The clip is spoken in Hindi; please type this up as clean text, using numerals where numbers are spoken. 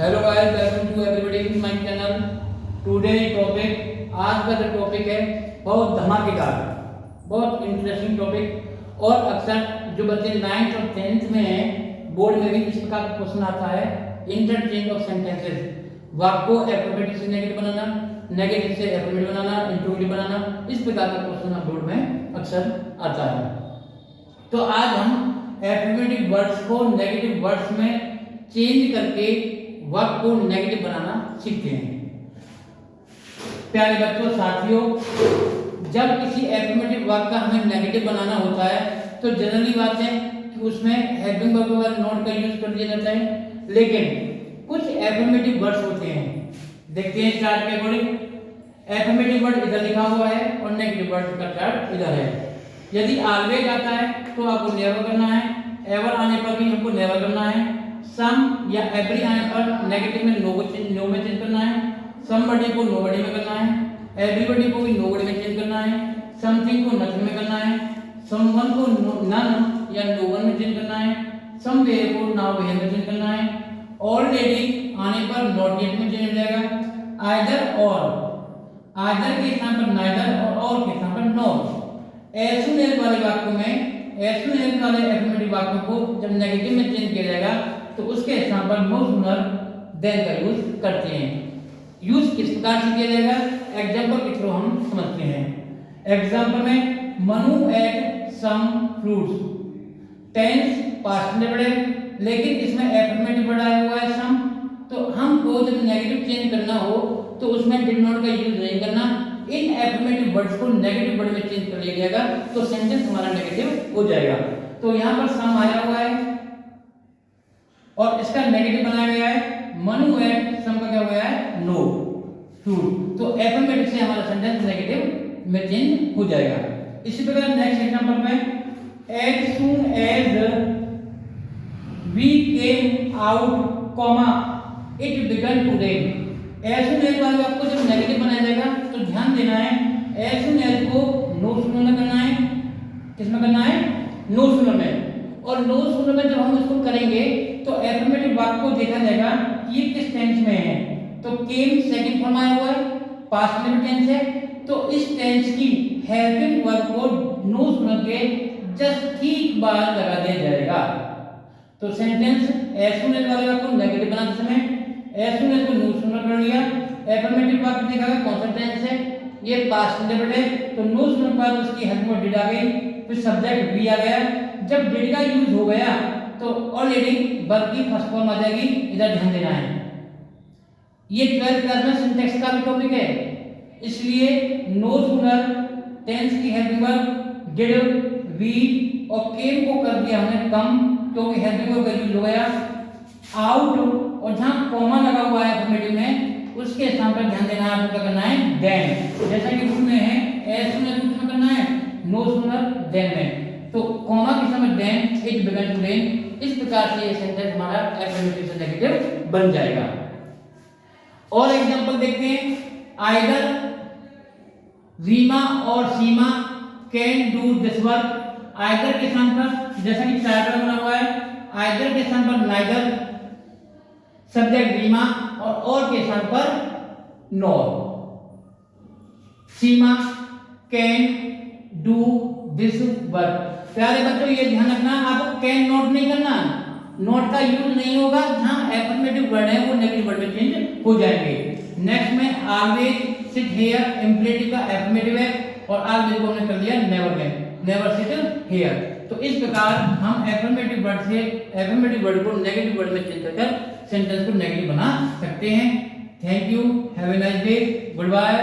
Hello guys, welcome to everybody in my channel. Today topic, आज का जो टॉपिक है बहुत धमाकेदार, बहुत इंटरेस्टिंग टॉपिक। और अक्सर जो बच्चे 9th और 10th में हैं, बोर्ड में भी इस प्रकार का क्वेश्चन आता है, इंटरचेंज ऑफ सेंटेंसेस। वाक्य को एफर्मेटिव से नेगेटिव बनाना, नेगेटिव से एफर्मेटिव बनाना, इंट्रोगेटिव बनाना, इस प्रकार का क्वेश्चन बोर्ड में अक्सर आता है। तो आज हम एफर्मेटिव वर्ड्स को नेगेटिव वर्ड्स में चेंज करके वाक्य को नेगेटिव बनाना सीखते हैं। प्यारे बच्चों, साथियों, जब किसी एफर्मेटिव वाक्य का हमें नेगेटिव बनाना होता है तो जनरली बात है कि उसमें हेल्पिंग वर्ब वाले नोट का यूज कर दिया जाता है। लेकिन कुछ एफर्मेटिव वर्ड्स होते हैं, देखते हैं चार्ट के अकॉर्डिंग। एफर्मेटिव वर्ड इधर लिखा हुआ है और नेगेटिव वर्ड का चार्ट इधर है। यदि ऑलवेज आता है तो आपको नेवर करना है, एवर आने पर भी हमको नेवर करना है, सम या एवरी आने पर नेगेटिव में नो में चेंज करना है, समबडी को नोबडी में करना है, एवरीबडी को भी नोबडी में चेंज करना है, समथिंग को नथिंग में करना है, समवन को नन या नो वन में चेंज करना है, समवेयर को नाउ वेयर में चेंज करना है, ऑलरेडी आने पर नॉट येट में चेंज हो जाएगा, आइदर और, आइदर के स्थान पर नाइदर और के स्थान पर नॉट। एज सून एज वाले वाक्यों में, एज सून एज वाले एफर्मेटिव वाक्यों को जब नेगेटिव में चेंज किया जाएगा तो उसके स्थान पर नो सूनर देन का यूज करते हैं। यूज किस प्रकार से किया जाएगा, एग्जांपल के थ्रू हम समझते हैं। एग्जांपल में Manu ate some fruits, tense past में पड़े, लेकिन इसमें एफर्मेटिव वर्ड आया हुआ है सम, तो हमको जब नेगेटिव चेंज करना हो तो उसमें डिड नॉट का यूज नहीं करना। इन एफर्मेटिव वर्ड्स को नेगेटिव वर्ड में चेंज कर लिया जाएगा तो सेंटेंस हमारा नेगेटिव हो जाएगा। तो यहां पर सम आया हुआ है और इसका नेगेटिव बनाया गया है मनु एट सम का क्या हो गया है नो फ्रूट। तो एफर्मेटिव से हमारा सेंटेंस नेगेटिव में चेंज हो जाएगा। इसी प्रकार नेक्स्ट एग्जांपल में, as soon as we came out comma it began to rain. As soon as वाले आपको जब नेगेटिव बनाया जाएगा तो ध्यान देना है, एज सून एज को नो सूनर में करना है। किसमें करना है, नो सूनर में। और नो सूनर में जब हम इसको करेंगे तो एफर्मेटिव वाक्य को देखा जाएगा कि ये किस टेंस में है। तो केम सेकंड फॉर्म आया हुआ है, पास्ट में टेंस है, तो इस टेंस की हेल्पिंग वर्ब को नो सूनर के जस्ट ठीक बाद लगा दिया जाएगा। तो सेंटेंस एज सून एज वाले वाक्य को नेगेटिव बनाते समय एज सून एज को नो सूनर कर लिया। एफर्मेटिव वाक्य देखा गया कौन सा टेंस है, ये पास्ट में है, तो नो सूनर के बाद उसकी हेल्पिंग वर्ब डिड आ गई, फिर सब्जेक्ट वी आ गया। जब डिड का यूज हो गया तो ऑलरेडी वर्ब की फर्स्ट फॉर्म आ जाएगी, इधर ध्यान देना है। ये 12th क्लास में सिंटैक्स का भी टॉपिक है, इसलिए नो सूनर टेंस की हेल्पिंग वर्ब डिड, वी और केम को कर दिया हमने कम, क्योंकि हेल्पिंग वर्ब का यूज हो गया। आउट और जहां कॉमा लगा हुआ है एफर्मेटिव में उसके स्थान पर ध्यान देना है, आपको क्या करना है देन। जैसा कि रूल में है एज सून एज में करना है, नो सूनर देन में, तो कॉमा के समय then it began to rain. इस प्रकार से ये सेंटेंस हमारा एफर्मेटिव से नेगेटिव बन जाएगा। और एग्जांपल देखते हैं, आइदर रीमा और Seema can do this work. Either के स्थान पर जैसा कि चार्ट में बना हुआ है, आइदर के स्थान पर नाइदर, सब्जेक्ट रीमा और के स्थान पर nor. Seema can do this work. प्यारे बच्चों, ये ध्यान रखना, आपको कैन नॉट नहीं करना, नॉट का यूज नहीं होगा। जहां एफर्मेटिव वर्ड है वो नेगेटिव वर्ड में चेंज हो जाएंगे। नेक्स्ट में ऑलवेज सिट हियर, इंप्रेटिव का एफर्मेटिव है और ऑलवेज को हमने कर दिया नेवर में, नेवर सिट हियर। तो इस प्रकार हम एफर्मेटिव वर्ड से एफर्मेटिव वर्ड को नेगेटिव वर्ड में चेंज कर सेंटेंस को नेगेटिव बना सकते हैं। Thank you, have a nice day, good bye.